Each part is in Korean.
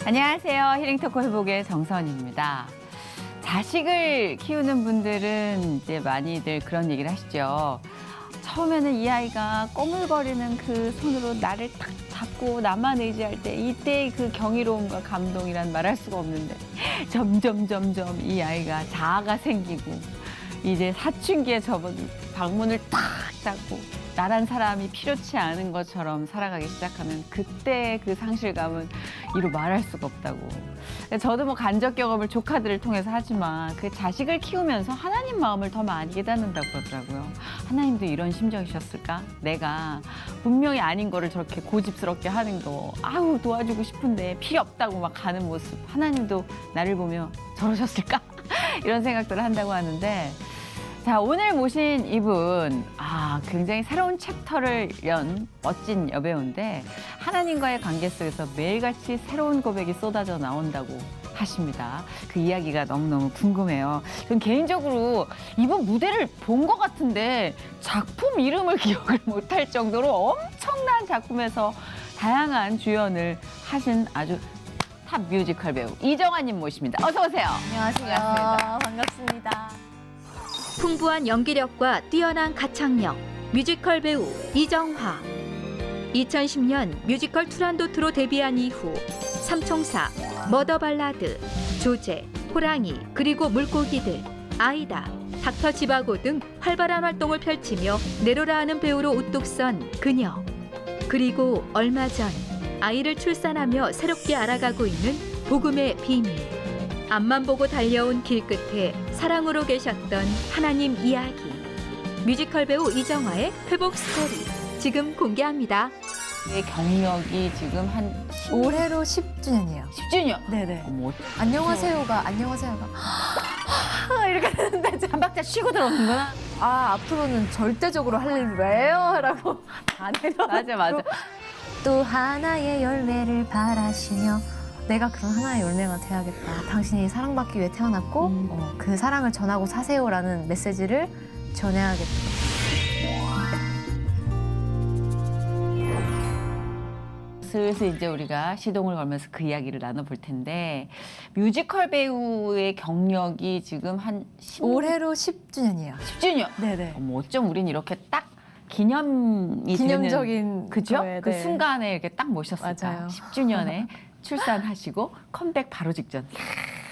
안녕하세요. 힐링토크 회복의 정선입니다. 자식을 키우는 분들은 이제 많이들 그런 얘기를 하시죠. 처음에는 이 아이가 꼬물거리는 그 손으로 나를 탁 잡고 나만 의지할 때 이때의 그 경이로움과 감동이란 말할 수가 없는데 점점 이 아이가 자아가 생기고 이제 사춘기에 접어든 방문을 딱 닫고 나란 사람이 필요치 않은 것처럼 살아가기 시작하면 그때 그 상실감은 이루 말할 수가 없다고. 저도 뭐 간접 경험을 조카들을 통해서 하지만 그 자식을 키우면서 하나님 마음을 더 많이 깨닫는다고 그러더라고요. 하나님도 이런 심정이셨을까? 내가 분명히 아닌 거를 저렇게 고집스럽게 하는 거 아우 도와주고 싶은데 필요 없다고 막 가는 모습 하나님도 나를 보며 저러셨을까? 이런 생각들을 한다고 하는데 자, 오늘 모신 이분, 굉장히 새로운 챕터를 연 멋진 여배우인데 하나님과의 관계 속에서 매일같이 새로운 고백이 쏟아져 나온다고 하십니다. 그 이야기가 너무너무 궁금해요. 전 개인적으로 이번 무대를 본 것 같은데 작품 이름을 기억을 못할 정도로 엄청난 작품에서 다양한 주연을 하신 아주 탑 뮤지컬 배우 이정화님 모십니다. 어서 오세요. 안녕하세요. 반갑습니다. 풍부한 연기력과 뛰어난 가창력, 뮤지컬 배우 이정화. 2010년 뮤지컬 투란도트로 데뷔한 이후 삼총사, 머더발라드, 조제, 호랑이, 그리고 물고기들, 아이다, 닥터 지바고 등 활발한 활동을 펼치며 내로라 하는 배우로 우뚝 선 그녀. 그리고 얼마 전 아이를 출산하며 새롭게 알아가고 있는 복음의 비밀. 앞만 보고 달려온 길 끝에 사랑으로 계셨던 하나님 이야기. 뮤지컬 배우 이정화의 회복 스토리 지금 공개합니다. 의 경력이 지금 한 올해로 10주년이에요. 10주년. 네네. 어머, 안녕하세요가 이렇게 했는데 한 박자 쉬고 들어오는구나. 앞으로는 절대적으로 할 일 왜요? 라고 다 내려. 맞아. 또 하나의 열매를 바라시며 내가 그런 하나의 열매가 돼야겠다. 당신이 사랑받기 위해 태어났고 그 사랑을 전하고 사세요라는 메시지를 전해야겠다. 슬슬 이제 우리가 시동을 걸면서 그 이야기를 나눠볼 텐데 뮤지컬 배우의 경력이 지금 한 올해로 10주년이에요. 10주년. 네네. 어머, 어쩜 우린 이렇게 딱 기념이 기념적인 되는 그죠? 거에, 그 네. 순간에 이렇게 딱 모셨을까? 맞아요. 10주년에 출산하시고 컴백 바로 직전.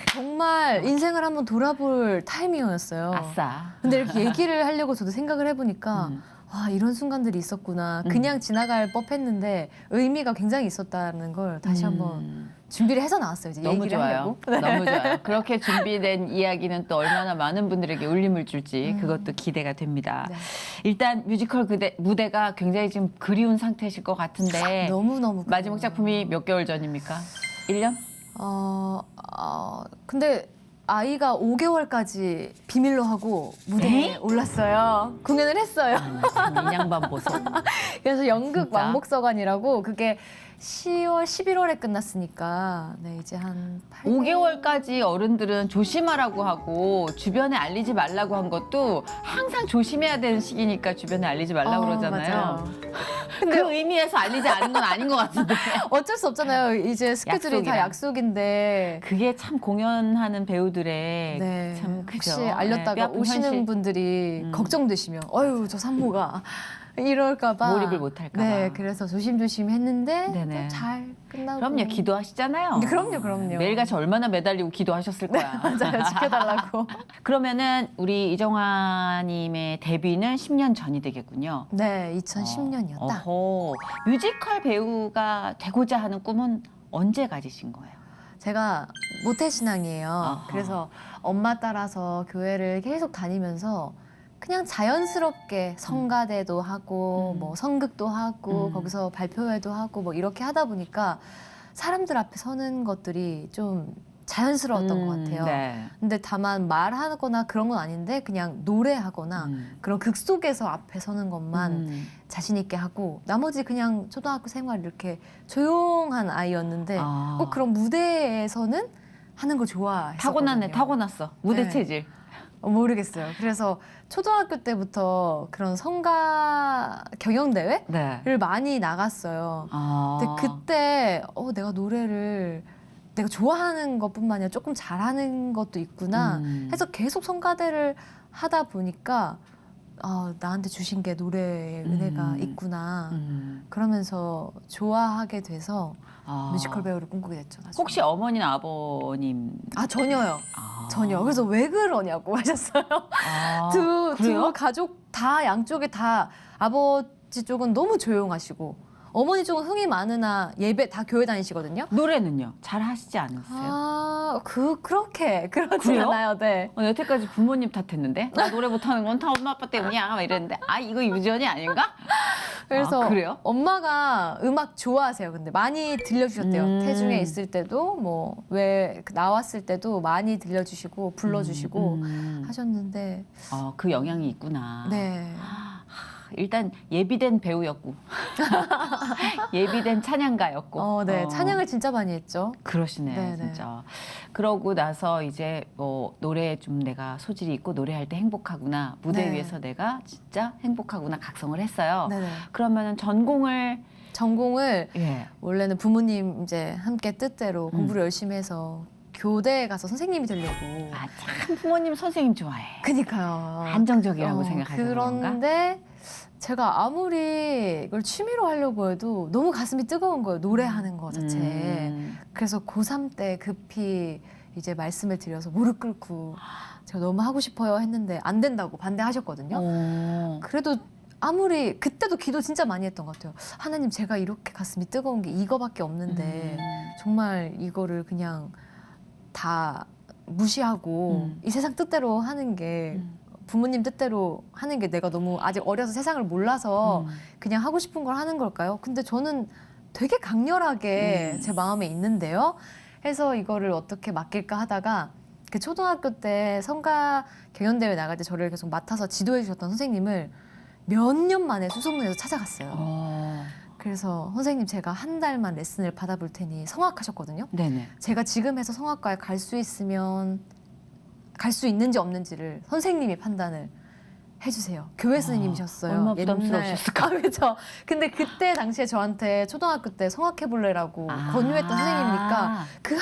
정말 인생을 한번 돌아볼 타이밍이었어요. 아싸. 근데 이렇게 얘기를 하려고 저도 생각을 해보니까 와 이런 순간들이 있었구나. 그냥 지나갈 법했는데 의미가 굉장히 있었다는 걸 다시 한번 준비를 해서 나왔어요. 이제 너무 얘기를 좋아요. 하려고. 너무 좋아요. 그렇게 준비된 이야기는 또 얼마나 많은 분들에게 울림을 줄지 그것도 기대가 됩니다. 네. 일단 뮤지컬 무대가 굉장히 지금 그리운 상태실 것 같은데 너무너무 마지막 작품이 몇 개월 전입니까? 1년? 근데 아이가 5개월까지 비밀로 하고 무대에 올랐어요. 공연을 했어요. 인양반 보소. 그래서 연극 진짜? 왕복서관이라고 그게 10월, 11월에 끝났으니까 네 이제 한 5개월까지 어른들은 조심하라고 하고 주변에 알리지 말라고 한 것도 항상 조심해야 되는 시기니까 주변에 알리지 말라고 그러잖아요. 맞아요. 그 의미에서 알리지 않은 건 아닌 것 같은데. 어쩔 수 없잖아요. 이제 스케줄이 다 약속이라. 약속인데 그게 참 공연하는 배우들의 네. 참 그죠. 혹시 알렸다가 뼈 아픈 오시는 현실. 분들이 걱정되시면 어휴 저 산모가 이럴까 봐 몰입을 못할까 봐. 네, 그래서 조심조심 했는데 네네. 또 잘 끝나고 그럼요, 기도하시잖아요. 네, 그럼요. 매일같이 얼마나 매달리고 기도하셨을 거야. 맞아요. 지켜달라고. 그러면은 우리 이정화님의 데뷔는 10년 전이 되겠군요. 네, 2010년이었다. 어허, 뮤지컬 배우가 되고자 하는 꿈은 언제 가지신 거예요? 제가 모태신앙이에요. 아하. 그래서 엄마 따라서 교회를 계속 다니면서 그냥 자연스럽게 성가대도 하고 뭐 성극도 하고 거기서 발표회도 하고 뭐 이렇게 하다 보니까 사람들 앞에 서는 것들이 좀 자연스러웠던 것 같아요. 네. 근데 다만 말하거나 그런 건 아닌데 그냥 노래하거나 그런 극 속에서 앞에 서는 것만 자신 있게 하고 나머지 그냥 초등학교 생활 이렇게 조용한 아이였는데 꼭 그런 무대에서는 하는 거 좋아했었거든요. 타고났네, 타고났어. 무대 네. 체질. 모르겠어요. 그래서 초등학교 때부터 그런 성가 경연대회를 네. 많이 나갔어요. 근데 그때 내가 노래를 내가 좋아하는 것뿐만 아니라 조금 잘하는 것도 있구나 해서 계속 성가대를 하다 보니까 나한테 주신 게 노래의 은혜가 있구나. 그러면서 좋아하게 돼서 뮤지컬 배우를 꿈꾸게 됐죠. 나중에. 혹시 어머니나 아버님? 전혀요. 아. 전혀. 그래서 왜 그러냐고 하셨어요. 두 그래요? 가족 다 양쪽에 다 아버지 쪽은 너무 조용하시고 어머니 쪽은 흥이 많으나 예배 다 교회 다니시거든요. 노래는요? 잘 하시지 않으세요? 그렇게 그렇진 그래요? 않아요. 네. 여태까지 부모님 탓했는데 나 노래 못하는 건 다 엄마 아빠 때문이야 막 이랬는데 이거 유전이 아닌가? 그래서 그래요? 엄마가 음악 좋아하세요. 근데 많이 들려주셨대요. 태중에 있을 때도 뭐 왜 나왔을 때도 많이 들려주시고 불러주시고 하셨는데 그 영향이 있구나. 네. 일단 예비된 배우였고 예비된 찬양가였고. 네. 찬양을 진짜 많이 했죠. 그러시네 네네. 진짜. 그러고 나서 이제 뭐 노래에 좀 내가 소질이 있고 노래할 때 행복하구나, 무대 네. 위에서 내가 진짜 행복하구나 각성을 했어요. 네네. 그러면은 전공을 전공을 예. 원래는 부모님 이제 함께 뜻대로 공부를 열심히 해서 교대에 가서 선생님이 되려고. 참 부모님 선생님 좋아해. 그니까요. 안정적이라고 생각하는 건가? 그런데 제가 아무리 이걸 취미로 하려고 해도 너무 가슴이 뜨거운 거예요. 노래하는 거 자체에. 그래서 고3 때 급히 이제 말씀을 드려서 무릎 꿇고 제가 너무 하고 싶어요 했는데 안 된다고 반대하셨거든요. 그래도 아무리 그때도 기도 진짜 많이 했던 것 같아요. 하나님 제가 이렇게 가슴이 뜨거운 게 이거밖에 없는데 정말 이거를 그냥 다 무시하고 이 세상 뜻대로 하는 게 부모님 뜻대로 하는 게 내가 너무 아직 어려서 세상을 몰라서 그냥 하고 싶은 걸 하는 걸까요? 근데 저는 되게 강렬하게 제 마음에 있는데요. 해서 이거를 어떻게 맡길까 하다가 그 초등학교 때 성가 경연대회 나갈 때 저를 계속 맡아서 지도해 주셨던 선생님을 몇 년 만에 수소문해서 찾아갔어요. 그래서 선생님 제가 한 달만 레슨을 받아볼 테니 성악하셨거든요. 네네. 제가 지금 해서 성악과에 갈 수 있으면 갈 수 있는지 없는지를 선생님이 판단을 해주세요. 교회 스님이셨어요. 얼마나 부담스러우셨을까? 그렇죠. 근데 그때 당시에 저한테 초등학교 때 성악해볼래라고 권유했던 선생님이니까 그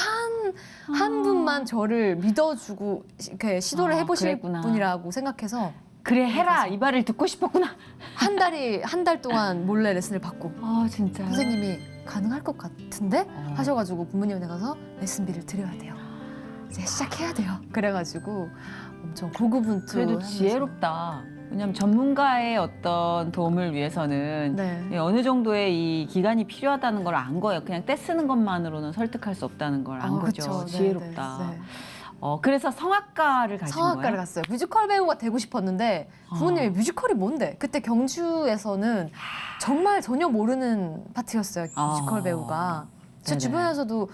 한 분만 저를 믿어주고 이렇게 시도를 해보실 그랬구나. 분이라고 생각해서 그래 해라 이 말을 듣고 싶었구나. 한 달 동안 몰래 레슨을 받고 진짜. 선생님이 가능할 것 같은데 하셔가지고 부모님한테 가서 레슨비를 드려야 돼요. 이제 시작해야 돼요. 그래가지고 엄청 고군분투. 그래도 하면서. 지혜롭다. 왜냐하면 전문가의 어떤 도움을 위해서는 네. 어느 정도의 이 기간이 필요하다는 걸 안 거예요. 그냥 떼 쓰는 것만으로는 설득할 수 없다는 걸 안 거죠. 그쵸. 네, 지혜롭다. 네, 네. 그래서 성악가를 가신 성악가를 거예요? 갔어요. 뮤지컬 배우가 되고 싶었는데 부모님이 뮤지컬이 뭔데? 그때 경주에서는 정말 전혀 모르는 파트였어요. 뮤지컬 배우가. 제 네네. 주변에서도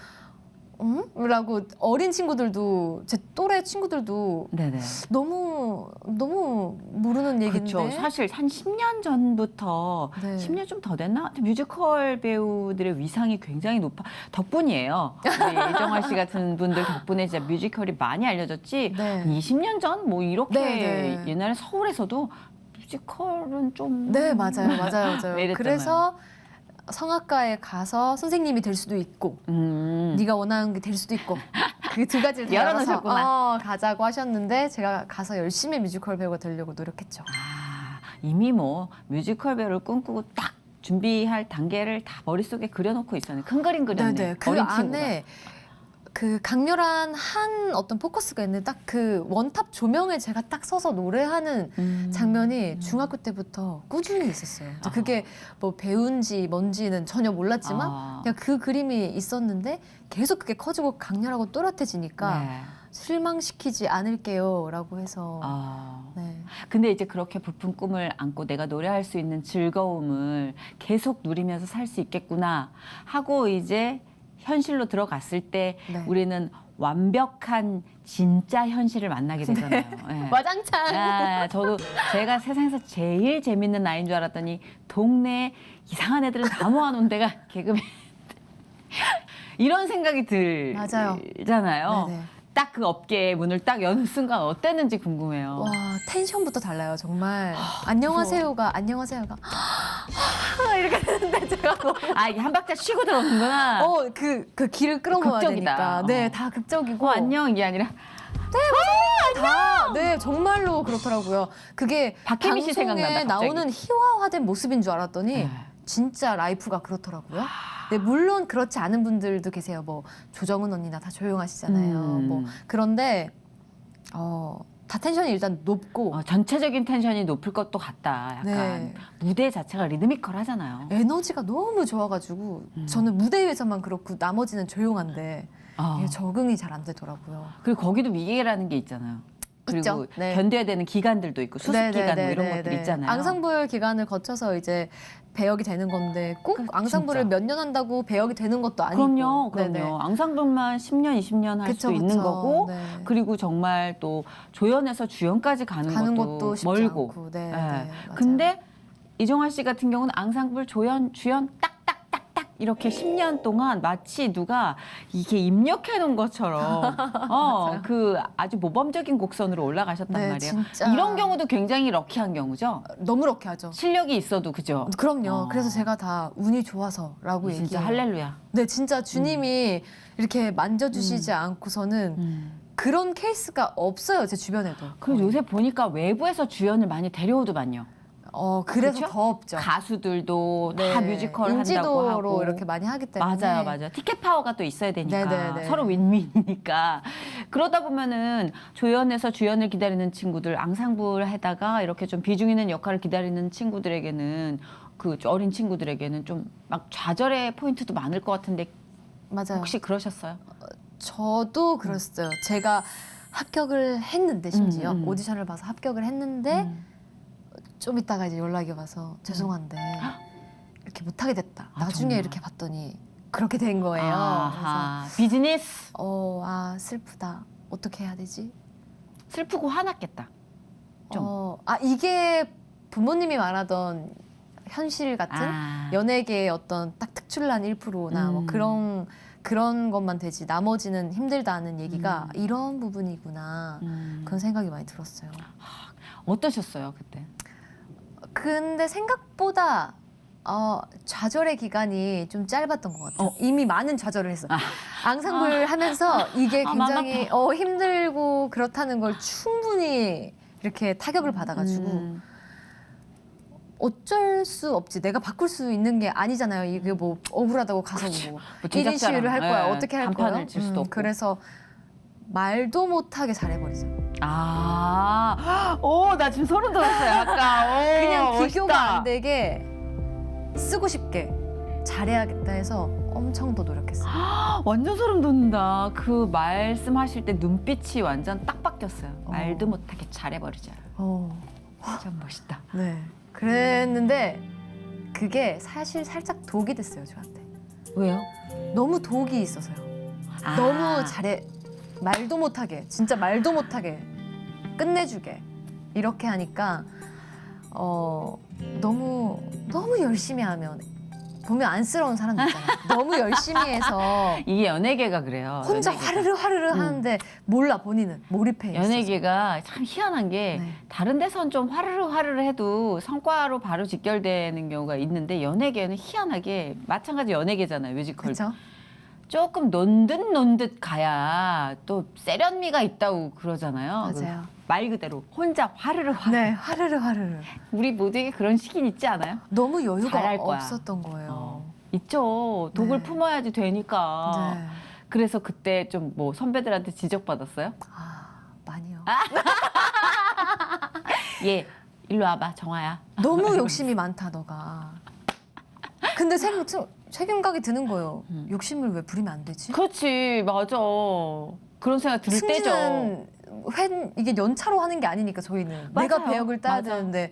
라고 어린 친구들도 제 또래 친구들도 네네. 너무 모르는 얘기인데. 그렇죠. 사실 한 10년 전부터 네. 10년 좀 더 됐나? 뮤지컬 배우들의 위상이 굉장히 높아. 덕분이에요. 우리 이정화 씨 같은 분들 덕분에 진짜 뮤지컬이 많이 알려졌지. 네. 20년 전 뭐 이렇게 네, 네. 옛날에 서울에서도 뮤지컬은 좀 네, 맞아요. 이랬잖아요. 그래서 성악가에 가서 선생님이 될 수도 있고 네가 원하는 게 될 수도 있고 그 두 가지를 다 열어놓으셨구나. 가자고 하셨는데 제가 가서 열심히 뮤지컬 배우가 되려고 노력했죠. 이미 뭐 뮤지컬 배우를 꿈꾸고 딱 준비할 단계를 다 머릿속에 그려놓고 있었네. 큰 그림 그렸네. 네네. 그 어린 안에 그 강렬한 한 어떤 포커스가 있는 딱 그 원탑 조명에 제가 딱 서서 노래하는 장면이 중학교 때부터 꾸준히 있었어요. 그게 뭐 배운지 뭔지는 전혀 몰랐지만 그냥 그 그림이 있었는데 계속 그게 커지고 강렬하고 또렷해지니까 네. 실망시키지 않을게요라고 해서 네. 근데 이제 그렇게 부푼 꿈을 안고 내가 노래할 수 있는 즐거움을 계속 누리면서 살 수 있겠구나 하고 이제 현실로 들어갔을 때 네. 우리는 완벽한 진짜 현실을 만나게 되잖아요. 네. 와장창. 저도 제가 세상에서 제일 재밌는 나이인 줄 알았더니 동네에 이상한 애들은 다 모아놓은 데가 개그맨 이런 생각이 들잖아요. 네네. 딱 그 업계의 문을 딱 여는 순간 어땠는지 궁금해요. 와 텐션부터 달라요 정말. 안녕하세요가 이렇게 되는데 제가 아, 이게 한 박자 쉬고 들어오는구나. 그 길을 끌어모아야 극적이다. 되니까. 네, 다 극적이고. 안녕 이게 아니라 네, 정말로 그렇더라고요. 그게 박혜미 씨 방송에 생각난다, 갑자기. 나오는 희화화된 모습인 줄 알았더니 네. 진짜 라이프가 그렇더라고요. 네, 물론 그렇지 않은 분들도 계세요. 뭐 조정은 언니나 다 조용하시잖아요. 뭐 그런데 다 텐션이 일단 높고 전체적인 텐션이 높을 것도 같다. 약간 네. 무대 자체가 리드미컬하잖아요. 에너지가 너무 좋아가지고 저는 무대 위에서만 그렇고 나머지는 조용한데 이게 적응이 잘 안 되더라고요. 그리고 거기도 위계라는 게 있잖아요. 그리고 있죠. 네. 견뎌야 되는 기간들도 있고 수습 기간 뭐 이런 것들 있잖아요. 앙상블 기간을 거쳐서 이제 배역이 되는 건데 꼭 앙상블을 진짜. 몇 년 한다고 배역이 되는 것도 아니고. 그럼요. 네네. 앙상블만 10년, 20년 할 그쵸, 수도 있는 그쵸. 거고 네. 그리고 정말 또 조연에서 주연까지 가는 것도 쉽지 멀고. 않고. 네, 예. 네, 맞아요. 근데 이정화 씨 같은 경우는 앙상블 조연, 주연 딱딱딱딱 이렇게 10년 동안 마치 누가 이게 입력해 놓은 것처럼 그 아주 모범적인 곡선으로 올라가셨단 네, 말이에요. 진짜. 이런 경우도 굉장히 럭키한 경우죠. 너무 럭키하죠. 실력이 있어도 그죠. 그럼요. 그래서 제가 다 운이 좋아서라고 얘기해요. 진짜 할렐루야. 네, 진짜 주님이 이렇게 만져주시지 않고서는 그런 케이스가 없어요, 제 주변에도. 그리고 요새 보니까 외부에서 주연을 많이 데려오더만요. 그래서 그쵸? 더 없죠. 가수들도 다 네, 뮤지컬 인지도로 한다고 하고 이렇게 많이 하기 때문에. 맞아요, 맞아요. 티켓 파워가 또 있어야 되니까 네네네. 서로 윈윈이니까 그러다 보면은 조연에서 주연을 기다리는 친구들, 앙상블 해다가 이렇게 좀 비중 있는 역할을 기다리는 친구들에게는 그 어린 친구들에게는 좀 막 좌절의 포인트도 많을 것 같은데 맞아요. 혹시 그러셨어요? 저도 그랬어요. 제가 합격을 했는데 심지어 음. 오디션을 봐서 합격을 했는데 좀 있다가 이제 연락이 와서 죄송한데 이렇게 못하게 됐다. 아, 나중에 정말? 이렇게 봤더니 그렇게 된 거예요. 아하, 비즈니스 그래서 슬프다. 어떻게 해야 되지? 슬프고 화났겠다. 좀. 이게 부모님이 말하던 현실 같은 연예계의 어떤 딱 특출난 1%나 뭐 그런 것만 되지 나머지는 힘들다는 얘기가 이런 부분이구나 그런 생각이 많이 들었어요. 어떠셨어요 그때? 근데 생각보다 좌절의 기간이 좀 짧았던 것 같아요. 이미 많은 좌절을 했어요. 앙상블 하면서 이게 굉장히 힘들고 그렇다는 걸 충분히 이렇게 타격을 받아가지고 어쩔 수 없지. 내가 바꿀 수 있는 게 아니잖아요. 이게 뭐 억울하다고 가서 뭐 1인 시위를 할 거야. 어떻게 할 거야? 간판을 칠 수도 없고. 그래서 말도 못하게 잘해버리죠. 나 지금 소름 돋았어요. 아까. 그냥 멋있다. 비교가 안 되게 쓰고 싶게 잘해야겠다 해서 엄청 더 노력했어요. 완전 소름 돋는다. 그 말씀하실 때 눈빛이 완전 딱 바뀌었어요. 말도 못하게 잘해버리자. 참 멋있다. 네. 그랬는데 그게 사실 살짝 독이 됐어요, 저한테. 왜요? 너무 독이 있어서요. 너무 잘해. 말도 못하게, 진짜 말도 못하게 끝내주게 이렇게 하니까 너무 열심히 하면 보면 안쓰러운 사람들 있잖아요. 너무 열심히 해서 이게 연예계가 그래요. 혼자 연예계가. 화르르 하는데 몰라 본인은 몰입해 있어서. 연예계가 참 희한한 게 네. 다른 데선 좀 화르르 해도 성과로 바로 직결되는 경우가 있는데 연예계는 희한하게 마찬가지 연예계잖아요. 뮤지컬. 그렇죠? 조금 논 듯 가야 또 세련미가 있다고 그러잖아요. 맞아요. 말 그대로 혼자 화르르. 네, 화르르. 우리 모두에게 그런 시기는 있지 않아요? 너무 여유가 잘할 거야. 없었던 거예요. 있죠. 독을 네. 품어야지 되니까. 네. 그래서 그때 좀 뭐 선배들한테 지적받았어요? 많이요. 예, 일로 와봐, 정화야. 너무 욕심이 많다 너가. 근데 책임감이 드는 거예요. 욕심을 왜 부리면 안 되지? 그렇지, 맞아. 그런 생각 들 때죠. 승진은 이게 연차로 하는 게 아니니까 저희는 맞아요. 내가 배역을 따야 맞아. 되는데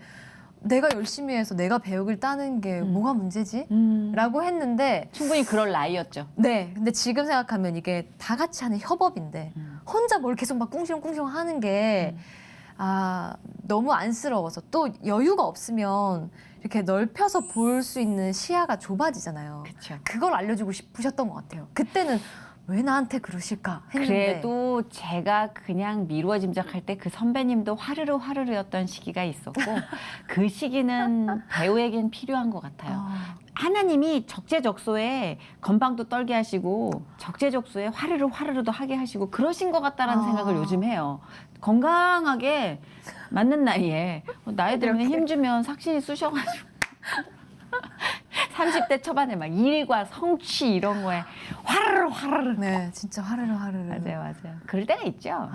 내가 열심히 해서 내가 배역을 따는 게 뭐가 문제지? 라고 했는데 충분히 그럴 나이였죠. 네, 근데 지금 생각하면 이게 다 같이 하는 협업인데 혼자 뭘 계속 막 꿍시렁 하는 게 너무 안쓰러워서 또 여유가 없으면 이렇게 넓혀서 볼 수 있는 시야가 좁아지잖아요. 그렇죠. 그걸 알려주고 싶으셨던 것 같아요. 그때는 왜 나한테 그러실까 했는데 그래도 제가 그냥 미루어 짐작할 때 그 선배님도 화르르였던 시기가 있었고 그 시기는 배우에겐 필요한 것 같아요. 하나님이 적재적소에 건방도 떨게 하시고 적재적소에 화르르도 하게 하시고 그러신 것 같다라는 생각을 요즘 해요. 건강하게 맞는 나이에 나이 들면 힘주면 삭신이 쑤셔가지고 30대 초반에 막 일과 성취 이런 거에 화르르 네, 진짜 화르르. 맞아요. 그럴 때가 있죠.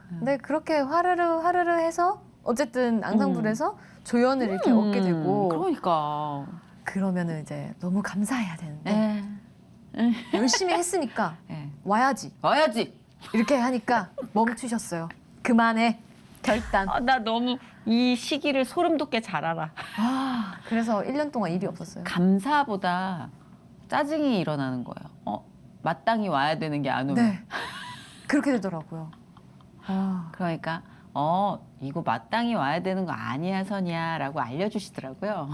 근데 그렇게 화르르 해서 어쨌든 앙상블에서 조연을 이렇게 얻게 되고 그러니까 그러면은 이제 너무 감사해야 되는데 열심히 했으니까 네. 와야지 이렇게 하니까 멈추셨어요. 그만해 결단. 나 너무 이 시기를 소름 돋게 잘 알아. 그래서 1년 동안 일이 없었어요. 감사보다 짜증이 일어나는 거예요. 마땅히 와야 되는 게 안 오면. 네, 그렇게 되더라고요. 그러니까 이거 마땅히 와야 되는 거 아니야 선이야라고 알려주시더라고요.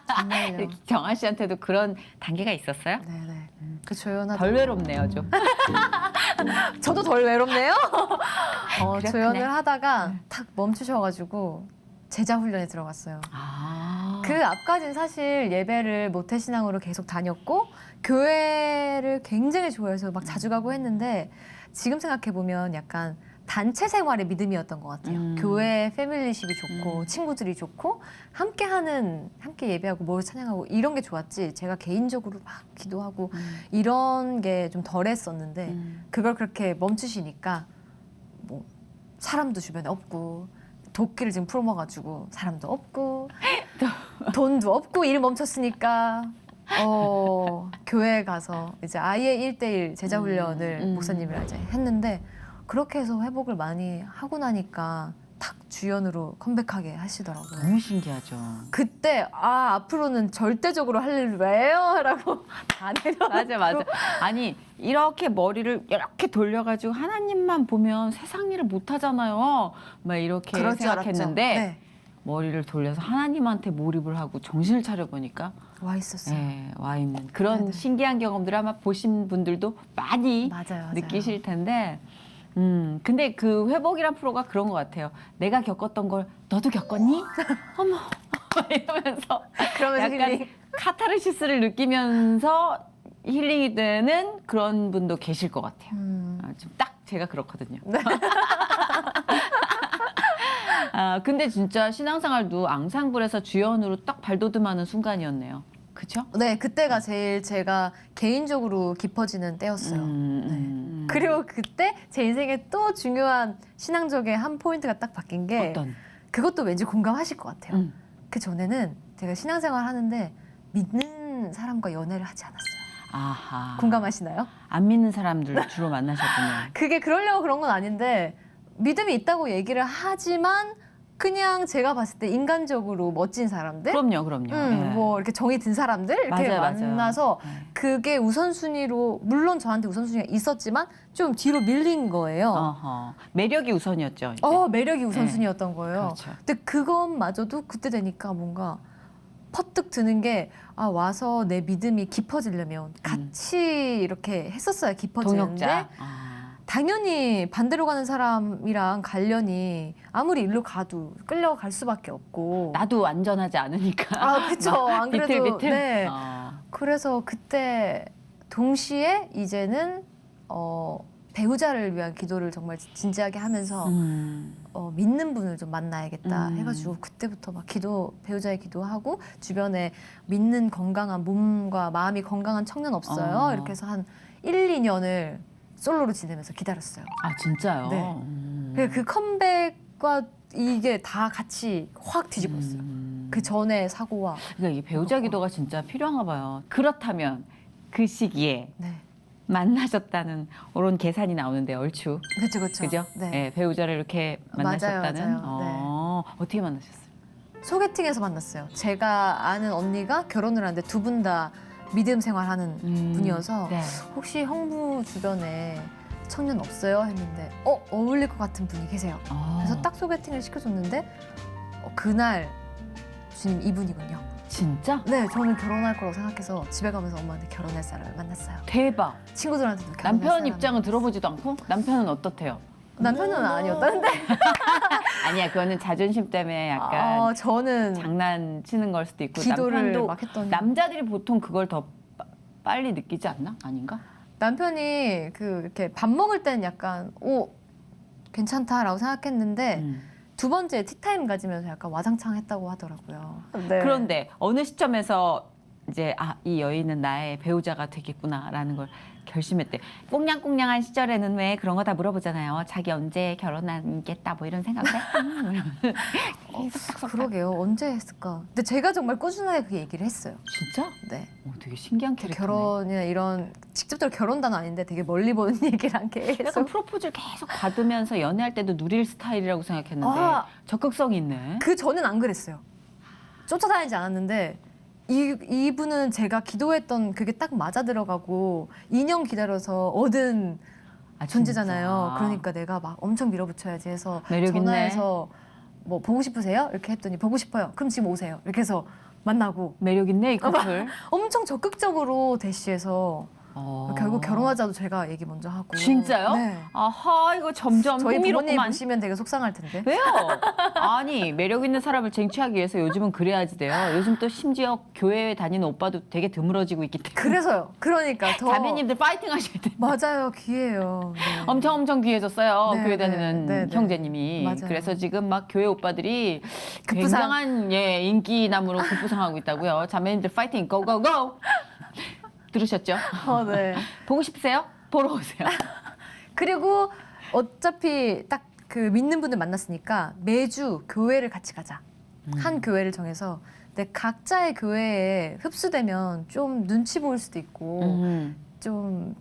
정말요. 정아 씨한테도 그런 단계가 있었어요? 네네. 그 조연하다. 덜 외롭네요 좀. 저도 덜 외롭네요. 그렇구나. 조연을 하다가 탁 멈추셔가지고 제자 훈련에 들어갔어요. 그 앞까지는 사실 예배를 모태신앙으로 계속 다녔고 교회를 굉장히 좋아해서 막 자주 가고 했는데 지금 생각해 보면 약간 단체 생활의 믿음이었던 것 같아요. 교회 패밀리십이 좋고 친구들이 좋고 함께 예배하고 모여 찬양하고 이런 게 좋았지. 제가 개인적으로 막 기도하고 이런 게 좀 덜했었는데 그걸 그렇게 멈추시니까 뭐 사람도 주변에 없고 도끼를 지금 풀어먹어가지고 사람도 없고 돈도 없고 일 멈췄으니까 교회에 가서 이제 아예 1대1 제자 훈련을 목사님이랑 이제 했는데 그렇게 해서 회복을 많이 하고 나니까 탁 주연으로 컴백하게 하시더라고요. 너무 신기하죠. 그때 앞으로는 절대적으로 할 일 왜요? 라고 다 내려. 맞아. 아니 이렇게 머리를 이렇게 돌려가지고 하나님만 보면 세상 일을 못 하잖아요. 막 이렇게 그럴 줄 생각했는데 알았죠. 네. 머리를 돌려서 하나님한테 몰입을 하고 정신을 차려 보니까 와 있었어요. 와 있는 그런 네네. 신기한 경험들을 아마 보신 분들도 많이 맞아요. 느끼실 텐데. 근데 그 회복이란 프로가 그런 것 같아요. 내가 겪었던 걸 너도 겪었니? 어머 이러면서 그러면서 약간 힐링. 카타르시스를 느끼면서 힐링이 되는 그런 분도 계실 것 같아요. 좀 딱 제가 그렇거든요. 근데 진짜 신앙생활도 앙상블에서 주연으로 딱 발돋움하는 순간이었네요. 그렇죠? 네, 그때가 제일 제가 개인적으로 깊어지는 때였어요. 그리고 그때 제 인생에 또 중요한 신앙적인 한 포인트가 딱 바뀐 게 어떤? 그것도 왠지 공감하실 것 같아요. 음. 그 전에는 제가 신앙생활 하는데 믿는 사람과 연애를 하지 않았어요. 아하. 공감하시나요? 안 믿는 사람들 주로 만나셨군요. 그게 그러려고 그런 건 아닌데 믿음이 있다고 얘기를 하지만 그냥 제가 봤을 때 인간적으로 멋진 사람들, 그럼요. 예. 뭐 이렇게 정이 든 사람들 이렇게 맞아요. 만나서 네. 그게 우선순위로 물론 저한테 우선순위가 있었지만 좀 뒤로 밀린 거예요. 어허. 매력이 우선이었죠. 이제. 매력이 우선순위였던 거예요. 그렇죠. 근데 그것마저도 그때 되니까 뭔가 퍼뜩 드는 게 와서 내 믿음이 깊어지려면 같이 이렇게 했었어야 깊어지는데 동역자. 당연히 반대로 가는 사람이랑 관련이 아무리 일로 가도 끌려갈 수밖에 없고 나도 안전하지 않으니까. 그쵸. 안 그래도 비틀비틀. 네. 그래서 그때 동시에 이제는 배우자를 위한 기도를 정말 진지하게 하면서 믿는 분을 좀 만나야겠다 해가지고 그때부터 막 배우자의 기도하고 주변에 믿는 건강한 몸과 마음이 건강한 청년 없어요. 이렇게 해서 한 1, 2년을 솔로로 지내면서 기다렸어요. 진짜요? 네. 그 컴백과 이게 다 같이 확 뒤집었어요. 그 전에 사고와. 그러니까 이게 배우자 기도가 진짜 필요한가 봐요. 그렇다면 그 시기에 네. 만나셨다는 그런 계산이 나오는데 얼추. 그렇죠. 그죠? 네. 네, 배우자를 이렇게 만나셨다는. 맞아요. 어떻게 만나셨어요? 소개팅에서 만났어요. 제가 아는 언니가 결혼을 하는데 두 분 다 믿음 생활하는 분이어서 네. 혹시 형부 주변에 청년 없어요? 했는데 어울릴 것 같은 분이 계세요. 그래서 딱 소개팅을 시켜줬는데 그날 주님 이분이군요. 진짜? 네, 저는 결혼할 거라고 생각해서 집에 가면서 엄마한테 결혼할 사람을 만났어요. 대박. 친구들한테도 결혼할 남편 사람을 입장은 들어보지도 않고 남편은 어떻대요? 남편은 아니었다는데. 아니야, 그거는 자존심 때문에 약간 저는 장난치는 걸 수도 있고 기도를 남편도 막 했더니 남자들이 보통 그걸 더 빨리 느끼지 않나? 아닌가? 남편이 이렇게 밥 먹을 때는 약간 괜찮다라고 생각했는데 두 번째 티타임 가지면서 약간 와장창 했다고 하더라고요. 네. 그런데 어느 시점에서 이제 이 여인은 나의 배우자가 되겠구나라는 걸 결심했대. 꽁냥꽁냥한 시절에는 왜 그런 거 다 물어보잖아요. 자기 언제 결혼하겠다 뭐 이런 생각을 했다. 그러게요. 언제 했을까? 근데 제가 정말 꾸준하게 그 얘기를 했어요. 진짜? 네. 되게 신기한 캐릭터네. 결혼이나 이런 직접적으로 결혼단은 아닌데 되게 멀리 보는 얘기를 한 게. 약간 프로포즈를 계속 받으면서 연애할 때도 누릴 스타일이라고 생각했는데 적극성이 있네. 그 전엔 안 그랬어요. 쫓아다니지 않았는데 이분은 제가 기도했던 그게 딱 맞아 들어가고 2년 기다려서 얻은 존재잖아요. 진짜. 그러니까 내가 막 엄청 밀어붙여야지 해서 매력 있네. 전화해서 뭐 보고 싶으세요? 이렇게 했더니 보고 싶어요. 그럼 지금 오세요. 이렇게 해서 만나고 매력 있네 이 커플. 엄청 적극적으로 대시해서 결국 결혼하자도 제가 얘기 먼저 하고. 진짜요? 네. 아하, 이거 점점 저희 부모님 흥미롭구만. 보시면 되게 속상할 텐데. 왜요? 아니, 매력 있는 사람을 쟁취하기 위해서 요즘은 그래야지 돼요. 요즘 또 심지어 교회에 다니는 오빠도 되게 드물어지고 있기 때문에. 그래서요. 그러니까 더 자매님들 파이팅 하셔야 돼요. 맞아요. 기회예요. 네. 엄청 귀해졌어요. 네, 교회 네, 다니는 네, 네. 형제님이. 맞아요. 그래서 지금 막 교회 오빠들이 급부상. 굉장한 인기남으로 급부상하고 있다고요. 자매님들 파이팅 고고고. 들으셨죠? 네. 보고 싶으세요? 보러 오세요. 그리고 어차피 딱 그 믿는 분들 만났으니까 매주 교회를 같이 가자. 한 교회를 정해서 근데 각자의 교회에 흡수되면 좀 눈치 보일 수도 있고 좀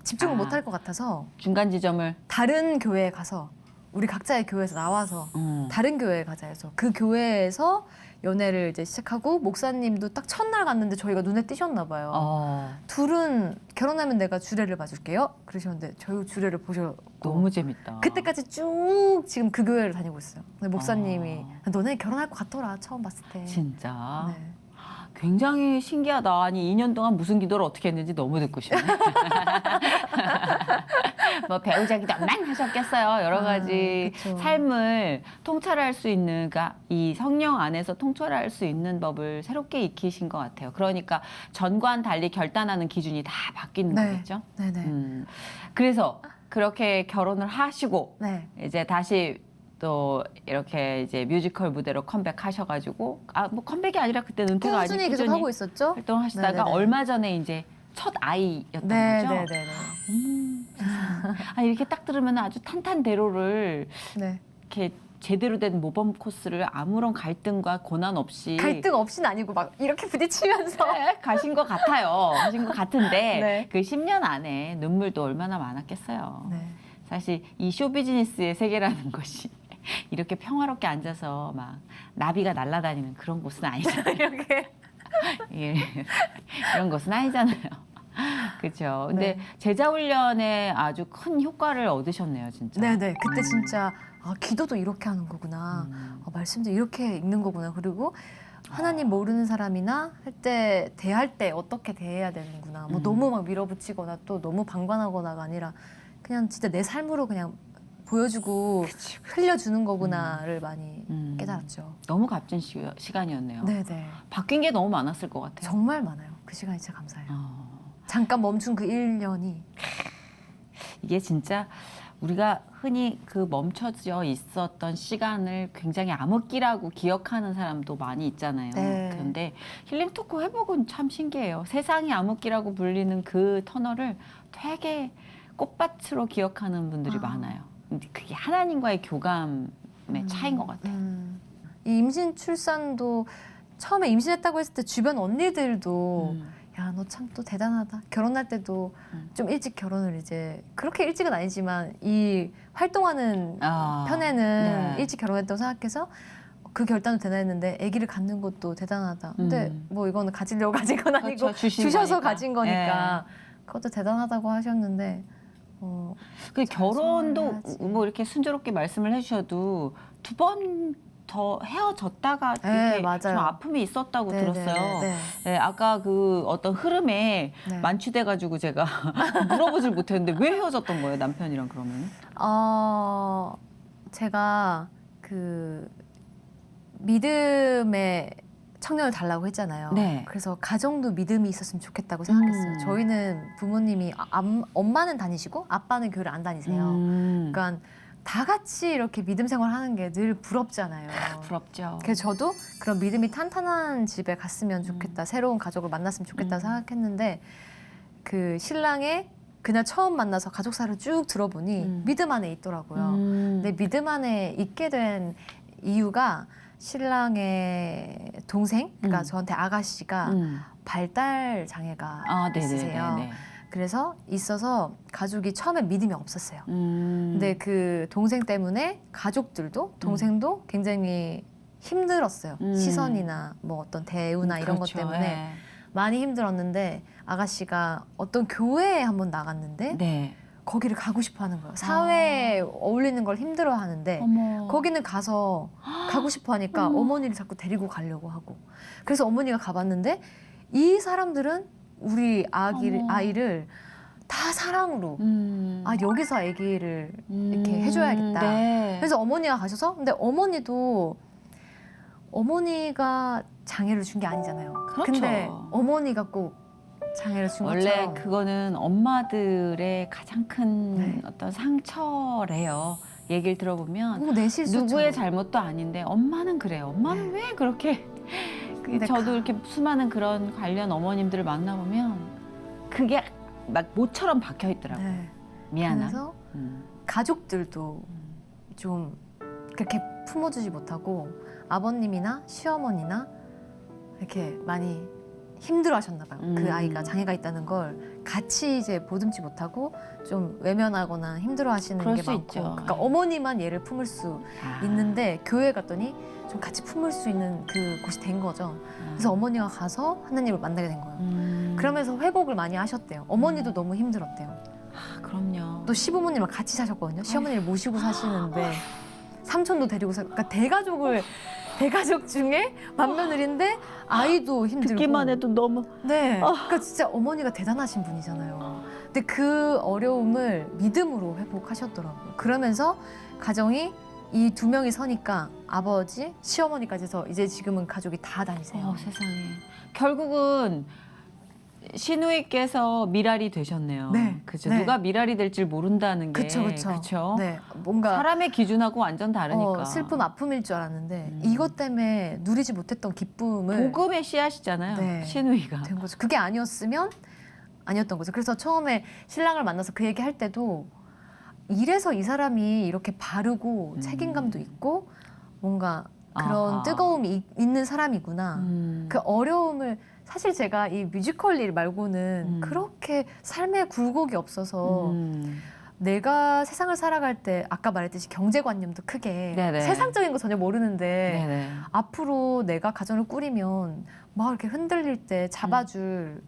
집중을 못 할 것 같아서 중간 지점을. 다른 교회에 가서 우리 각자의 교회에서 나와서 다른 교회에 가자 해서 그 교회에서 연애를 이제 시작하고 목사님도 딱 첫날 갔는데 저희가 눈에 띄셨나 봐요. 둘은 결혼하면 내가 주례를 봐줄게요. 그러셨는데 저희 주례를 보셨고 너무 재밌다. 그때까지 쭉 지금 그 교회를 다니고 있어요. 근데 목사님이 너네 결혼할 것 같더라 처음 봤을 때. 진짜. 네. 굉장히 신기하다. 아니 2년 동안 무슨 기도를 어떻게 했는지 너무 듣고 싶네. 뭐 배우자 기도만 하셨겠어요. 여러 가지 그쵸. 삶을 통찰할 수 있는, 그러니까 이 성령 안에서 통찰할 수 있는 법을 새롭게 익히신 것 같아요. 그러니까 전과는 달리 결단하는 기준이 다 바뀌는 네. 거겠죠. 네네. 그래서 그렇게 결혼을 하시고 네. 이제 다시 또 이렇게 이제 뮤지컬 무대로 컴백하셔가지고 뭐 컴백이 아니라 그때 은퇴가 아니고 꾸준히 계속 하고 있었죠. 활동하시다가 네네네. 얼마 전에 이제 첫 아이였던 거죠. 네네네. 이렇게 딱 들으면 아주 탄탄대로를 네. 이렇게 제대로 된 모범 코스를 아무런 갈등과 고난 없이 갈등 없이는 아니고 막 이렇게 부딪히면서. 가신 것 같아요. 가신 것 같은데 네. 그 10년 안에 눈물도 얼마나 많았겠어요. 네. 사실 이 쇼비즈니스의 세계라는 것이 이렇게 평화롭게 앉아서 막 나비가 날아다니는 그런 곳은 아니잖아요. 이렇게. 예, 이런 곳은 아니잖아요. 그렇죠. 근데 네. 제자 훈련에 아주 큰 효과를 얻으셨네요, 진짜. 네네. 그때 진짜 기도도 이렇게 하는 거구나. 말씀도 이렇게 읽는 거구나. 그리고 하나님 모르는 사람이나 할 때 대할 때 어떻게 대해야 되는구나. 뭐 너무 막 밀어붙이거나 또 너무 방관하거나가 아니라 그냥 진짜 내 삶으로 그냥 보여주고 흘려주는 거구나를 많이 깨달았죠. 너무 값진 시간이었네요. 네네. 바뀐 게 너무 많았을 것 같아요. 정말 많아요. 그 시간이 진짜 감사해요. 잠깐 멈춘 그 1년이. 이게 진짜 우리가 흔히 그 멈춰져 있었던 시간을 굉장히 암흑기라고 기억하는 사람도 많이 있잖아요. 네. 그런데 힐링 토크 회복은 참 신기해요. 세상이 암흑기라고 불리는 그 터널을 되게 꽃밭으로 기억하는 분들이 많아요. 근데 그게 하나님과의 교감의 차이인 것 같아요. 이 임신 출산도 처음에 임신했다고 했을 때 주변 언니들도 야, 너 참 또 대단하다. 결혼할 때도 좀 일찍 결혼을 이제 그렇게 일찍은 아니지만 이 활동하는 편에는 네. 일찍 결혼했다고 생각해서 그 결단을 대단했는데 아기를 갖는 것도 대단하다. 근데 뭐 이거는 가지려고 가진 건 아니고 그렇죠, 주신 주셔서 거니까. 가진 거니까 그것도 대단하다고 하셨는데 그 결혼도 해야지. 뭐 이렇게 순조롭게 말씀을 해주셔도 두 번 헤어졌다가 네, 이렇게 맞아요. 좀 아픔이 있었다고 네, 들었어요. 네, 네, 아까 그 어떤 흐름에 네. 만취돼가지고 제가 물어보질 못했는데 왜 헤어졌던 거예요, 남편이랑 그러면? 제가 그 믿음의 청년을 달라고 했잖아요. 네. 그래서 가정도 믿음이 있었으면 좋겠다고 생각했어요. 저희는 부모님이 엄마는 다니시고 아빠는 교회를 안 다니세요. 그러니까 다 같이 이렇게 믿음 생활하는 게 늘 부럽잖아요. 부럽죠. 그래서 저도 그런 믿음이 탄탄한 집에 갔으면 좋겠다. 새로운 가족을 만났으면 좋겠다 생각했는데 그 신랑의 그날 처음 만나서 가족사를 쭉 들어보니 믿음 안에 있더라고요. 근데 믿음 안에 있게 된 이유가 신랑의 동생, 그러니까 저한테 아가씨가 발달 장애가 있으세요. 네네네. 그래서 있어서 가족이 처음에 믿음이 없었어요. 근데 그 동생 때문에 가족들도 동생도 굉장히 힘들었어요. 시선이나 뭐 어떤 대우나 이런 것 그렇죠. 때문에 예. 많이 힘들었는데 아가씨가 어떤 교회에 한번 나갔는데 네. 거기를 가고 싶어 하는 거예요. 사회에 어울리는 걸 힘들어 하는데 어머. 거기는 가서 가고 싶어 하니까 어머니를 자꾸 데리고 가려고 하고 그래서 어머니가 가봤는데 이 사람들은 우리 어머. 아이를 다 사랑으로 여기서 아기를 이렇게 해줘야겠다. 네. 그래서 어머니가 가셔서 근데 어머니가 장애를 준 게 아니잖아요. 그렇죠. 근데 어머니가 꼭 장애를 준 원래 것처럼 그거는 엄마들의 가장 큰 네. 어떤 상처래요. 얘기를 들어보면 너무 내 실수처럼 누구의 잘못도 아닌데 엄마는 그래요. 엄마는 왜 그렇게 근데 저도 이렇게 수많은 그런 관련 어머님들을 만나보면 그게 막 모처럼 박혀 있더라고요. 네. 미안함. 그래서 가족들도 좀 그렇게 품어주지 못하고 아버님이나 시어머니나 이렇게 많이 힘들어하셨나 봐요. 그 아이가 장애가 있다는 걸 같이 이제 보듬지 못하고 좀 외면하거나 힘들어하시는 그럴 게 수 많고, 있죠. 그러니까 어머니만 얘를 품을 수 있는데 교회 갔더니 좀 같이 품을 수 있는 그 곳이 된 거죠. 그래서 어머니가 가서 하나님을 만나게 된 거예요. 그러면서 회복을 많이 하셨대요. 어머니도 너무 힘들었대요. 그럼요. 또 시부모님랑 같이 사셨거든요. 시어머니를 모시고 사시는데 삼촌도 데리고 그러니까 대가족 중에 맏며느리인데 아이도 힘들고 듣기만 해도 너무 네. 그러니까 진짜 어머니가 대단하신 분이잖아요. 근데 그 어려움을 믿음으로 회복하셨더라고요. 그러면서 가정이 이 두 명이 서니까 아버지, 시어머니까지 해서 이제 지금은 가족이 다 다니세요. 세상에. 결국은 시누이께서 미랄이 되셨네요. 네. 그죠. 네. 누가 미랄이 될 줄 모른다는 게. 그쵸. 그쵸? 네. 뭔가 사람의 기준하고 완전 다르니까. 슬픔, 아픔일 줄 알았는데 이것 때문에 누리지 못했던 기쁨을 복음의 씨앗이잖아요. 네. 시누이가. 된 거죠. 그게 아니었으면 아니었던 거죠. 그래서 처음에 신랑을 만나서 그 얘기 할 때도 이래서 이 사람이 이렇게 바르고 책임감도 있고 뭔가 그런 아하. 뜨거움이 있는 사람이구나. 그 어려움을 사실 제가 이 뮤지컬 일 말고는 그렇게 삶에 굴곡이 없어서 내가 세상을 살아갈 때 아까 말했듯이 경제관념도 크게 네네. 세상적인 거 전혀 모르는데 네네. 앞으로 내가 가정을 꾸리면 막 이렇게 흔들릴 때 잡아줄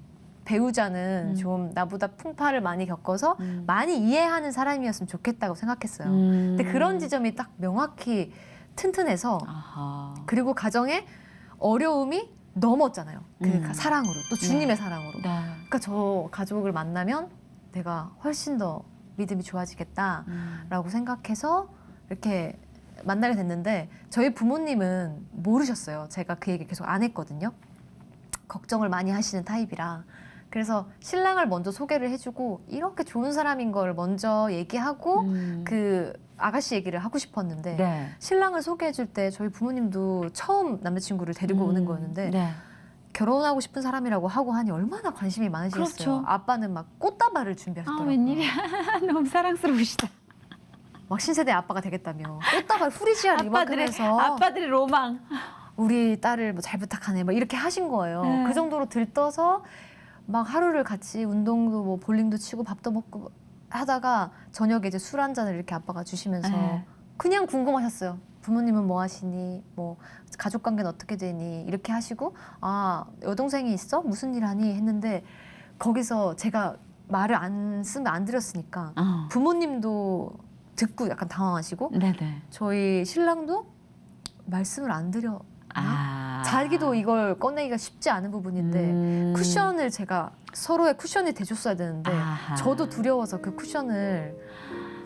배우자는 좀 나보다 풍파를 많이 겪어서 많이 이해하는 사람이었으면 좋겠다고 생각했어요. 근데 그런 지점이 딱 명확히 튼튼해서 아하. 그리고 가정의 어려움이 넘었잖아요. 그 사랑으로 또 주님의 사랑으로. 네. 그러니까 저 가족을 만나면 내가 훨씬 더 믿음이 좋아지겠다라고 생각해서 이렇게 만나게 됐는데 저희 부모님은 모르셨어요. 제가 그 얘기 계속 안 했거든요. 걱정을 많이 하시는 타입이라. 그래서 신랑을 먼저 소개를 해주고 이렇게 좋은 사람인 걸 먼저 얘기하고 그 아가씨 얘기를 하고 싶었는데 네. 신랑을 소개해줄 때 저희 부모님도 처음 남자친구를 데리고 오는 거였는데 네. 결혼하고 싶은 사람이라고 하고 하니 얼마나 관심이 많으시겠어요. 그렇죠. 아빠는 막 꽃다발을 준비하셨더라고요. 웬일이야. 너무 사랑스러우시다. 막 신세대 아빠가 되겠다며 꽃다발 후리지아 리마크에서 아빠들의 로망. 우리 딸을 뭐 잘 부탁하네 막 이렇게 하신 거예요. 네. 그 정도로 들떠서 막 하루를 같이 운동도 뭐 볼링도 치고 밥도 먹고 하다가 저녁에 이제 술 한 잔을 이렇게 아빠가 주시면서 네. 그냥 궁금하셨어요. 부모님은 뭐 하시니? 뭐 가족 관계는 어떻게 되니? 이렇게 하시고 아 여동생이 있어? 무슨 일 하니? 했는데 거기서 제가 말을 안 쓰면 안 드렸으니까 부모님도 듣고 약간 당황하시고 네네. 저희 신랑도 말씀을 안 드려. 아. 자기도 이걸 꺼내기가 쉽지 않은 부분인데 쿠션을 제가 서로의 쿠션이 돼줬어야 되는데 아하. 저도 두려워서 그 쿠션을